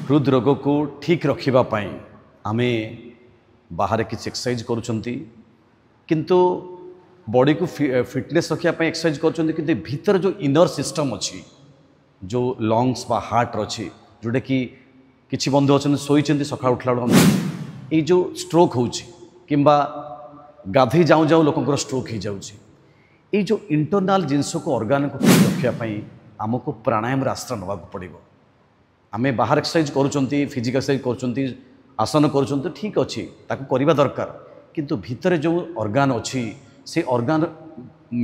हृदरोग को ठीक रखापी आम बाहर किसी एक्सरसाइज करुँच किंतु बॉडी को फिटनेस रखापी एक्सरसाइज कर भीतर जो इनर सिस्टम अच्छी जो लंग्स बा हार्ट अच्छी जोटा कि किसी बंधु अच्छा शोचती सका उठला ये जो स्ट्रोक हो गाधे जाऊँ जाऊँ लोक स्ट्रोक हो जाऊँगी ये जो इंटरनल जिनस को ऑर्गन को ठीक रखापी आमको प्राणायाम आश्रय नवा पड़ो आम बाहर एक्सरसाइज करुँच फिजिकल एक्सरसाइज करुँच आसन करुँच ठीक अच्छी करवा दरकार किंतु भितर जो ऑर्गन अच्छी से ऑर्गन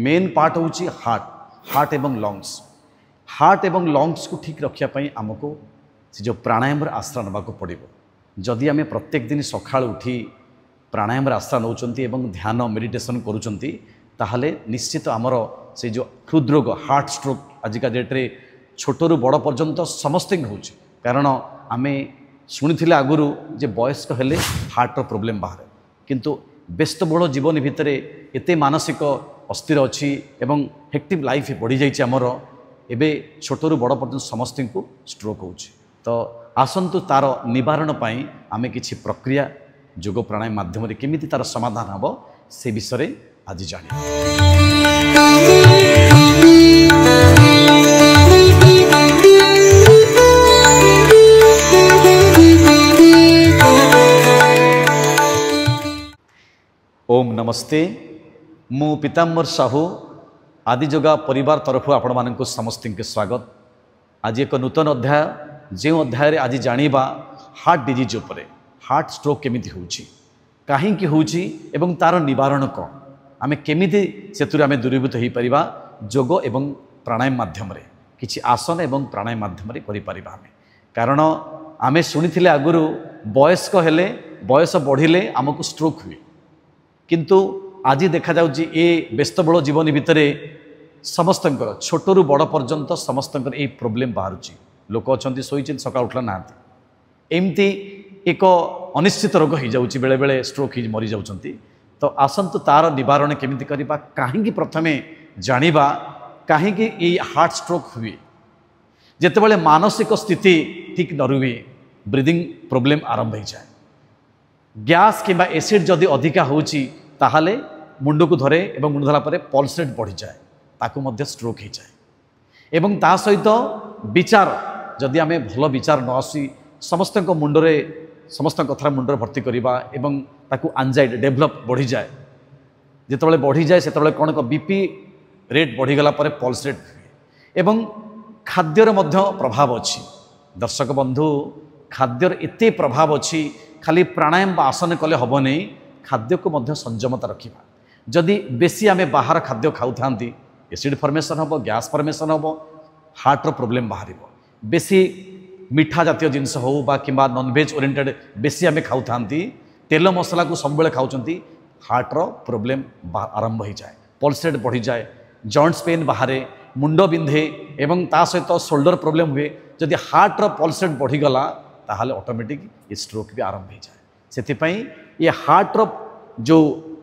मेन पार्ट होची हार्ट एवं लंग्स को ठीक रखापी आमको से जो प्राणायाम आश्रय नवा पड़ो जदि आम प्रत्येक दिन सका उठी प्राणायाम आश्रय नौ ध्यान मेडिटेशन करुँच ताहले निश्चित आमर से जो हृदरोग हार्ट स्ट्रोक आजिका डेट्रे छोटू बड़ पर्यंत समस्त हो कारण आम शुणी आगुरी जे वयस्क हेले हार्टर प्रोब्लेम बाहर किंतु व्यस्तबहुल जीवन भितर एते मानसिक अस्थिर अच्छी एवं हेक्टिव लाइफ बढ़ी जाइए आमर एबे छोटू बड़ पर्यंत समस्त को स्ट्रोक हो तो आसतु तार निवारण पाई आम किसी प्रक्रिया योग प्राणायाम माध्यम केमिति तार समाधान हम से विषय आज जानिए। ओम नमस्ते मु पीताम्बर साहू आदिजोगा परिवार तरफ आपण मानक समस्त के स्वागत। आज एक नूतन अध्याय जो अध्याय आज जानिबा हार्ट डिजीज उपरे हार्ट स्ट्रोक केमिति होउची काहेकि होउची एवं तार निवारण कौन आमे केमिति सेतुरे आमे दूरीभूत हो परिबा योग एवं प्राणायाम माध्यम रे किछि आसन एवं प्राणायाम माध्यम रे करि परिबा आमे कारण आमे शुनिथिले आगुरु वयस्क हेले बयस बढ़िले आमको स्ट्रोक हुए किंतु आज देखा जाउची ए व्यस्तबहुल जीवन भितर समस्तंकर छोटू बड़ पर्यंत समस्तंकर ए प्रोब्लेम बाहरुची लोक अच्छा शोचते सका उठला ना एमती एक अनिश्चित रोग हो जाउची बेले बेले स्ट्रोक ही मरी जाउचंती तो आसंतु तार निवारण केमिति करिबा काहेकि प्रथमे जानिबा काहेकि ये हार्ट स्ट्रोक हुए जेतेबेले मानसिक स्थिति ठीक न रुहे ब्रीदिंग प्रोब्लेम आरंभ हो जाए गैस किंबा एसिड जदि अधिका होची ताहले मुंड को धरे एवं मुंड धरा परे पल्स रेट बढ़ी जाए ताकू मध्य स्ट्रोक हो जाए एवं ता सहित विचार जदि आम भल विचार न आसी समस्त मुंडरे समस्त कथा मुंडरे भर्ती करवा एवं ताकू एंजाइटी डेभलप बढ़ी जाए जितेबाला बढ़ी जाए से कौन बीपी रेट बढ़ीगला पल्स रेट एवं खाद्यर मध्य प्रभाव अच्छी दर्शक बंधु खाद्यर एते प्रभाव अच्छी खाली प्राणायाम बा आसन कले हम नहीं खाद्य को मध्य संयमता रखा जदि बेसी आम बाहर खाद्य खाऊ था एसिड फर्मेसन हम गैस फर्मेसन हम हार्टर प्रोब्लेम बाहर बेसी मीठा जातीय जिनस हो कि नॉनवेज ओरिएंटेड बेसी आम खाऊ था तेल मसला को सब खाऊँ हार्टर प्रोब्लेम आरंभ हो जाए पल्स रेट बढ़ी जाए जॉइंट्स पेन बाहर मुंड बिंधे एवं ता सहित शोल्डर प्रोब्लेम हुए जदि हार्टर पल्स रेट बढ़ीगला ताहले ऑटोमेटिक ये स्ट्रोक भी आरंभ हो जाए से ये हार्टर जो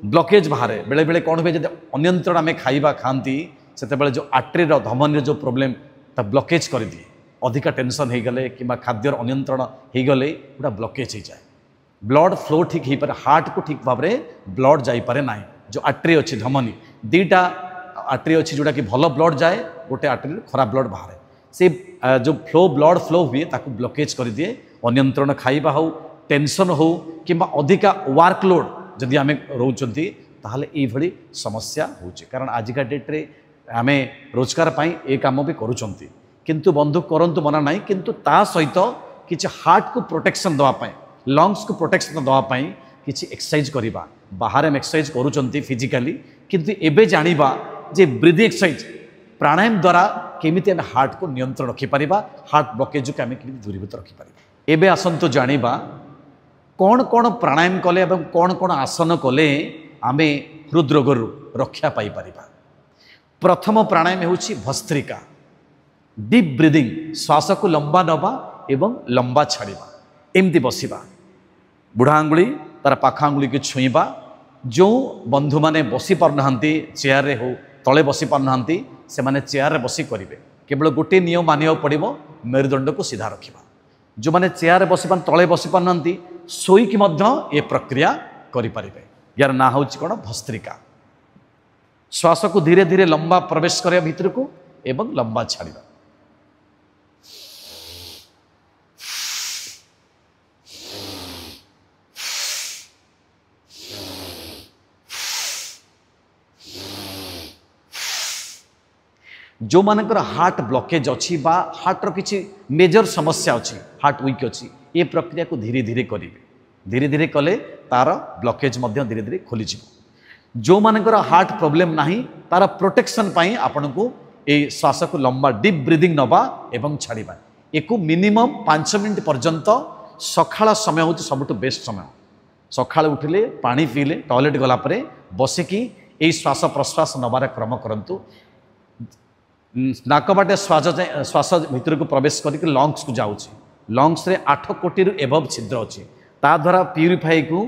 ब्लॉकेज बाहर बेले बेले कौन हुए जब अनियंत्रण आम खाइबा खाती से जो आर्टरी धमनी जो प्रोब्लेम ता ब्लॉकेज कर दिए अधिका टेंशन हो गले कि खाद्यर अनियंत्रण हो गले गोटा ब्लॉकेज हो जाए ब्लड फ्लो ठीक हो पारे हार्ट को ठीक भाव में ब्लड जापे ना जो आर्टरी अच्छी धमनी दीटा आर्टरी अच्छी जोटा कि भल ब्लड जाए गोटे आर्टरी खराब ब्लड बाहर से जो ब्लड फ्लो हुए ताकू ब्लॉकेज कर दिए अनियंत्रण खाइबा हो टेंशन हो कि अधिका वर्कलोड जदि आम रोचंती ताहले ये समस्या होची कारण आजिका डेट्रे आम रोजगार पाई ए काम भी करुँच किंतु बंधु करंतु मना नहीं किंतु ता सहित किसी हार्ट को प्रोटेक्शन दवापाई लंग्स को प्रोटेक्शन दवापाई किसी एक्सरसाइज करवा बाहर आम एक्सरसाइज करुँच फिजिकाली किंतु एबे जानिबा जे ब्रीदिंग एक्सरसाइज प्राणायाम द्वारा केमिति आम हार्ट को नियंत्रण रखिपर हार्ट ब्लॉकेज को आम केमिति दूरीभूत रखिपर एबे आसंतु जानिबा कौन कौन प्राणायाम कले एवं कौन कौन आसन कले आम हृदरोग रक्षा पाई परिबा। प्रथम प्राणायाम होछि भस्त्रिका डीप ब्रीदिंग श्वास को लंबा नवा एवं लंबा छाड़वा एमती बसवा बुढ़ा आंगुली तार पाख आंगुली की छुईबा जो बंधु मैंने बसी पारना चेयर रे हो तले बसी पारना से माने चेयर रे बसी करेंगे केवल गोटे नियम मानिया पड़ो मेरुदंड को सीधा रखा जो मैंने चेयर बसी तले बसी पार शोईकी ये प्रक्रिया करें। यार ना हूँ कौन भस्त्रिका। श्वास को धीरे धीरे लंबा प्रवेश करिया भीतर को एवं लंबा छाड़िबा। जो मानकर हार्ट ब्लॉकेज अच्छी बा हार्ट रो किछि मेजर समस्या अच्छी हार्ट वीक अच्छी ये प्रक्रिया को धीरे धीरे करेंगे। धीरे धीरे कले तार ब्लॉकेज मध्य धीरे धीरे खोली जिवो। जो मानकर हार्ट प्रॉब्लम नहीं तार प्रोटेक्शन पाई आपन को ए श्वास को लंबा डीप ब्रीदिंग नबा एवं छाड़िबा। एको मिनिमम 5 मिनिट पर्यंत सकाळ समय होची सबटु बेस्ट समय। सकाळ उठिले पानी पीले टॉयलेट गला परे बसिकी ए श्वास प्रश्वास नबार क्रम करंतु। नाक बाटे श्वास भीतर को प्रवेश करके लंग्स को जाऊँगी। लंग्स रे 8 कोटी एबव छिद्र अच्छी ता द्वारा प्यूरीफाई को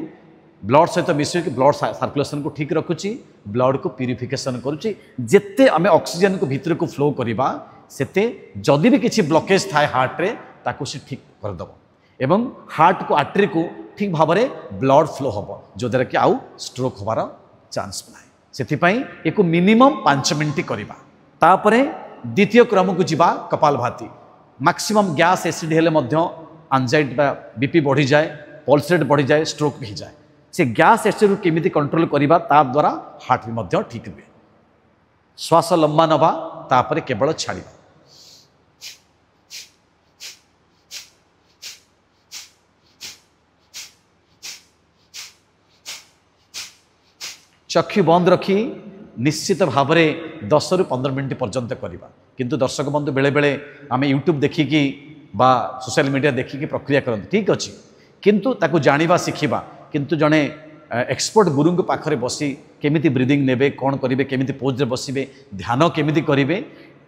ब्लड सहित मिसक ब्लड सर्कुलेशन को ठीक रखुची। ब्लड को प्यूरिफिकेशन करुच्ची। जिते आम ऑक्सीजन को भीतर को फ्लो करवा सेते जदि भी किसी ब्लॉकेज थाए हार्ट रे ताको से ठीक करदेव एवं हार्ट को आर्टरी को ठीक भाव में ब्लड फ्लो हम जो द्वारा कि आउ स्ट्रोक होबार चांस ना। से एक मिनिमम 5 मिनिट करवा। तापरे द्वितीय क्रम को जीवा कपालभाति। मैक्सिमम गैस एसिड हेले मध्य एंजाइटी बीपी बढ़ी जाए पल्स रेट बढ़ी जाए स्ट्रोक भी जाए। से गैस एसिड केमिति कंट्रोल करवा ता द्वारा हार्ट भी मध्य ठीक रुए। श्वास लंबा नवा तापरे केवल छाड़िबा। चक्षु बंद रखी निश्चित भाव में 10 रु 15 मिनिट पर्यंत करवा। किंतु दर्शक बंधु बेले बेले आम यूट्यूब देखिकी बा सोशल मीडिया देखिकी प्रक्रिया करते ठीक अच्छी किंतु ताकू जानिबा शिखिबा। किंतु जड़े एक्सपर्ट गुरु पाखरे बसी केमिति ब्रीदिंग नेबे कौन करेंगे केमिति पोज रे बसिबे ध्यान केमिति करेंगे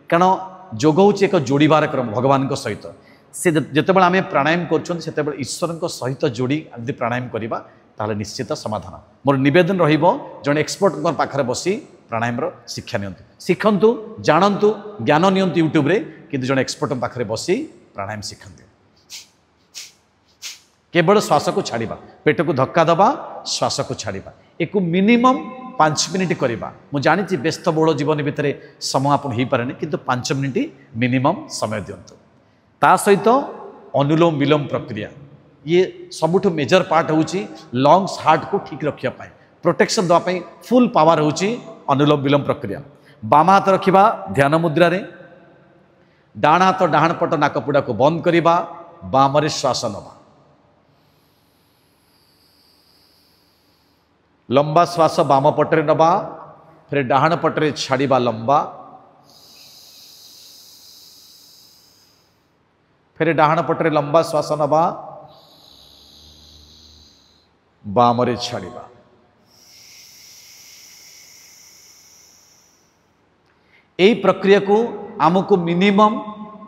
कारण जोग हूँ एक जोड़बार क्रम भगवान सहित। से जितेबाला आम प्राणायाम कर ईश्वर सहित जोड़ी यदि प्राणायाम करवा ताहले निश्चित समाधान। मोर निवेदन रहिबो जड़े एक्सपर्ट पाखरे बसी प्राणायाम शिक्षा नियंतु शिखंतु जानतु ज्ञान नियंतु यूट्यूब रे किंतु जड़े एक्सपर्ट पाखरे बसी प्राणायाम शिखंतु। केवल श्वास को छाड़िबा पेट को धक्का दबा श्वास को छाड़िबा। एक मिनिमम 5 मिनिट करवा। मुझे जानी व्यस्त बहुल जीवन भितर समय आप हो पारे किंतु 5 मिनिट मिनिमम समय दिंतु। ता सहित अनुलोम विलोम प्रक्रिया ये सबुठ मेजर पार्ट होची लंग्स हार्ट को ठीक रखिया प्रोटेक्शन दवाई फुल पावर होची अनुलोम विलोम प्रक्रिया। बाम हाथ रखिबा ध्यान मुद्रा रे डाण हाथ डाण पट नाकपुड़ा को बंद करिबा बाम रे श्वास नबा। लंबा श्वास बाम पटरे नबा फिर डाण पटरे छाड़िबा लंबा फिर डाण पटरे लंबा श्वास नबा बामरे छाड़िबा। यही प्रक्रिया को आमको मिनिमम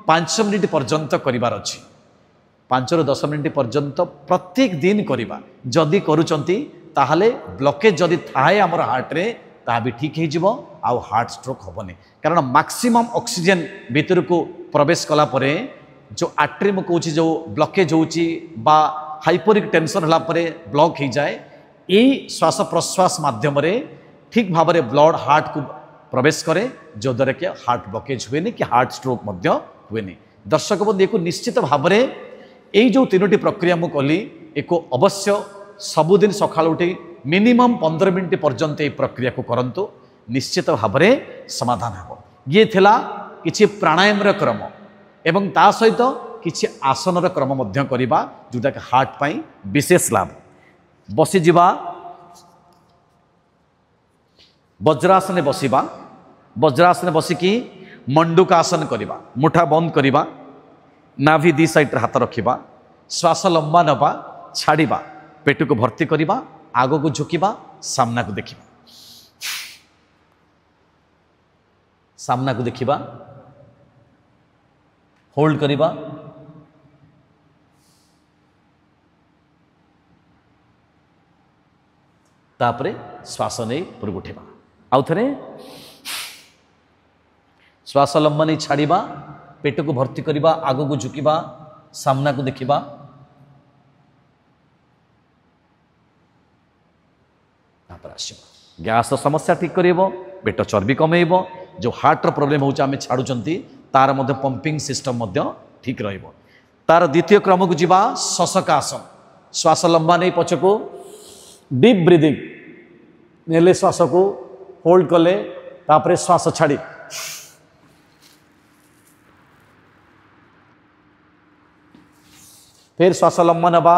5 मिनिट पर्यंत करिवार अछि। 5 ରୁ 10 मिनिट पर्यंत प्रत्येक दिन करवा। जदि करूचंती ताहले ब्लॉकेज जदि थाए आमर हार्ट रे ता भी ठीक हो जिवो आउ हार्ट स्ट्रोक होबनी। कारण मैक्सिमम ऑक्सीजन भीतर को प्रवेश कला परे जो आर्टरी में कहूँ जो ब्लॉकेज होची बा हाइपोरिक टेंशन होला परे ब्लॉक हो जाए यही श्वास प्रश्वास माध्यम रे ठीक भाव में ब्लड हार्ट को प्रवेश करे जो द्वारा कि हार्ट ब्लॉकेज हुए कि हार्ट स्ट्रोक मध्य हुए। दर्शक बंधु एक निश्चित भाव में यही जो 3टी प्रक्रिया मुझे कली एक अवश्य सबुदिन सकाळ उठी मिनिमम 15 मिनिट पर्यंत ये प्रक्रिया को करंतु निश्चित भाव में समाधान हो। ये थिला किछि प्राणायाम क्रम एवं ता सहित किछि आसन क्रम मध्य करवा जोटा कि हार्ट पाई विशेष लाभ। बसी जिबा वज्रासन बसिबा। वज्रासन बसिकी मंडूकासन करवा। मुठा बंद करवा नाभि दी साइड हाथ रखिबा श्वास लंबा नबा छाड़िबा पेट को भर्ती करवा आग को झुकिबा सामना को देखिबा सामना को देखिबा होल्ड करवा तापरे श्वास नहीं ऊपर उठेबा आउ थे श्वास लंबा नहीं छाड़िबा पेट को भर्ती करवा आग को झुकिबा सामना को देखिबा गैस समस्या ठीक करिवो पेट चर्बी कमेइबो जो हार्ट प्रॉब्लम होउछ आमे छाडुचंती तार मध्य पंपिंग सिस्टम मध्य ठीक रहिबो। तार द्वितीय क्रम को जीवा शशकासन श्वास लंबा नहीं पछको डीप ब्रीदिंग नेले श्वास को होल्ड कले तापरे श्वास छाड़ी फिर श्वास लंबा नबा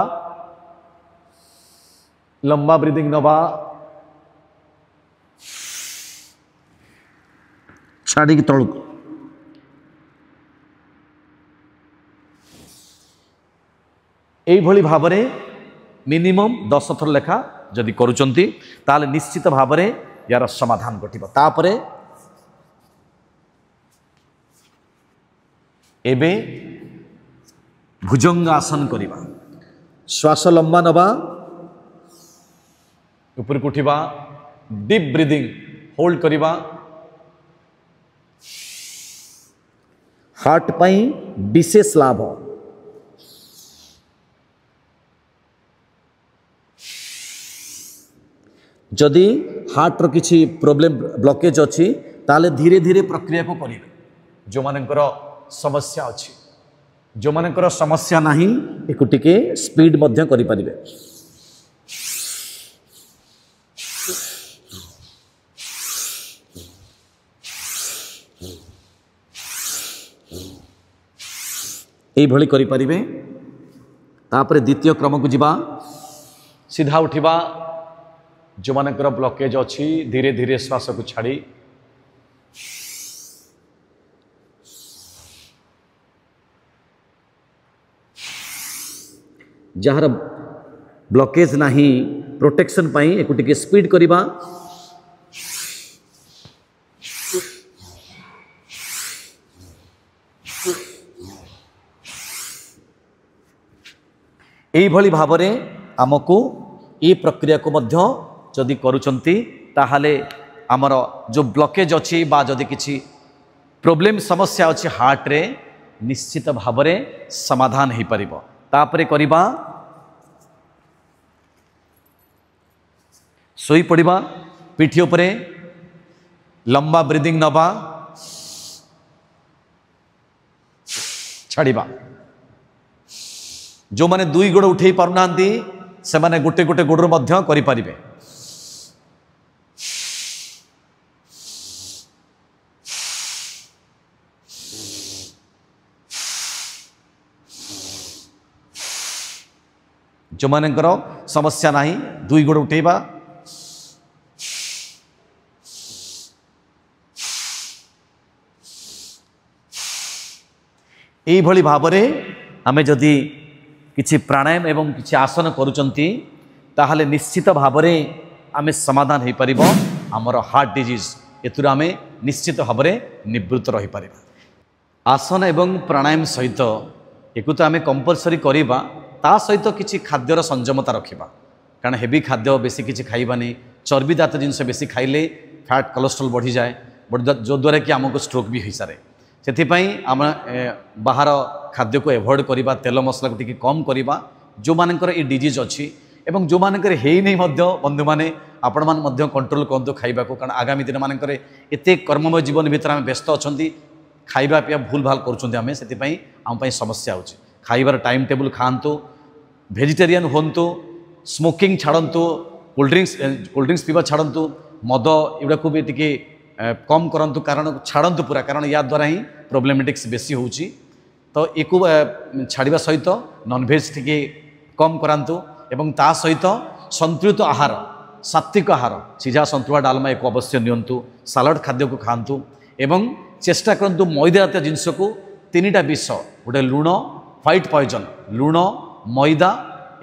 लंबा ब्रीदिंग नबा छाड़ी तलू यही भाव में मिनिमम 10 थर लेखा जदि करुचंती ताले निश्चित भाव में यार समाधान घटिबो। तापरे एबे भुजंग आसन करिबा श्वास लंबा नबा ऊपर को उठिबा डीप ब्रीदिंग होल्ड करिबा हार्ट पई विशेष लाभ जदि हार्ट रो किछि प्रॉब्लम ब्लॉकेज अछि ताले धीरे धीरे प्रक्रिया को करिवे जो मानकर समस्या अछि जो मानकर समस्या नाही एको टिके स्पीड मध्य करि परिबे। एई भली करि परिबे। तापरे द्वितीय क्रम को जीवा सीधा उठिबा जो मानकर ब्लॉकेज अच्छी धीरे धीरे श्वास को छाड़ी जार ब्लॉकेज नहीं प्रोटेक्शन पाई एक टिके स्पीड करिबा एई भली भावरे आमको ये प्रक्रिया को मध्य जदि करुचंती ताहाले आमर जो ब्लॉकेज अच्छी बा जदि किछि प्रॉब्लम समस्या अच्छी हार्ट रे निश्चित भाव में समाधान हो पारिबो। तापरे करिबा सोई पड़िबा पिठी उपरे लंबा ब्रीदिंग नबा छाड़िबा जो माने दुई गोड़ उठे पारुनांती से माने गोटे गोटे गोड़ मध्य करि परिबे। जो मानकर समस्या नाही दुई गोड़ उठेबा एई भली भावरे आमे जदि किछि प्राणायाम एवं किछि आसन करुचंती ताहाले निश्चित भावरे आमे समाधान हो पारिबो हमर हार्ट डिजीज एतुर आमे निश्चित भावरे निवृत्त रही पारिबा। आसन एवं प्राणायाम सहित एकु तो आमे कंपलसरी करिबा ता सहित किछि खाद्यर संयमता रखिबा कारण हेवी खाद्य बेसी किछि खाइबानी चर्बी जात जिनस बेसी खाइले फैट कोलेस्ट्रॉल बढ़ी जाए जो द्वारा कि आमको स्ट्रोक भी हो सारे से आम बाहर खाद्य को एवॉइड करवा तेल मसला को कम करवा जो मानकर ये डिजीज अच्छी एवं जो मानकर है नहीं बंधु मैंने आपण मैंने कंट्रोल करते खाइबा को कारण आगामी दिन मानकर एत कर्ममय जीवन भितर आम व्यस्त अच्छा खाइबा पीवा भूल भाल करें से आम समस्या हो खाइबार टाइम टेबल खातु भेजिटेरियन हूँ स्मोकिंग छाड़तु कोल्ड ड्रिंक्स पीवा छाड़तु मद एगुड़ा को भी टी कम करंतु कारण छाड़तु पूरा कारण या द्वारा ही प्रोब्लेमेटिक्स बेसी होची तो एको छाड़िबा सहित नॉनवेज टिके कम करांतु एवं ता सहित संतुलित आहार सात्विक आहार सीझा संतुला डालमा एक अवश्य नियंतु सालाड खाद्य को खातु एवं चेष्टा करंतु मैदा जातीय जिनस को तीनटा विष गोटे लुण व्हाइट पॉइजन लुण मैदा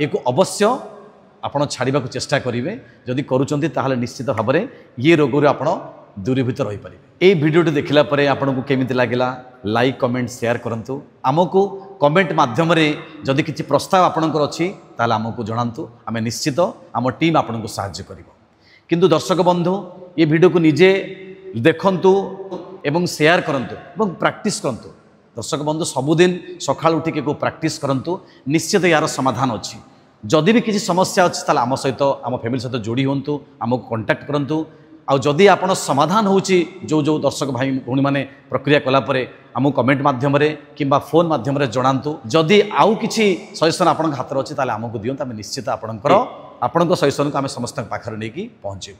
एक अवश्य आपण छाड़िबा को चेष्टा करेंगे जदि करूचंती ताहले निश्चित भाव में ये रोग आपण दूरीभूत रही पारे। ये वीडियो देखला परे आपन को केमिति लागिला लाइक कमेंट शेयर करंतु आमको कमेंट माध्यम रे जदि किछि प्रस्ताव आपनकर अछि ताहले आमको जणांतु आमे निश्चित आम टीम आपन को सहाय्य करिवो। किंतु दर्शक बंधु ये वीडियो को निजे देखंतु एवं शेयर करंतु एवं प्रैक्टिस करंतु दर्शक बंधु सबुदिन सकाळ उठिक को प्रैक्टिस करंतु निश्चित यार समाधान अच्छी जदि भी किसी समस्या अच्छी ताला आम सहित आम फैमिली सहित जोड़ी हूँ आमको कंटाक्ट करूँ आउ जदि आपण समाधान होची जो जो दर्शक भाई भौणी मैंने प्रक्रिया कलापर आमको कमेंट मध्यम किंबा फोन मध्यम जनातु जदि आउ किसी सजेसन आपण हाथ अच्छी आमको दिंतु आम निश्चित आपण सजेसन को आम समस्त पाखे नहीं पहुँचू।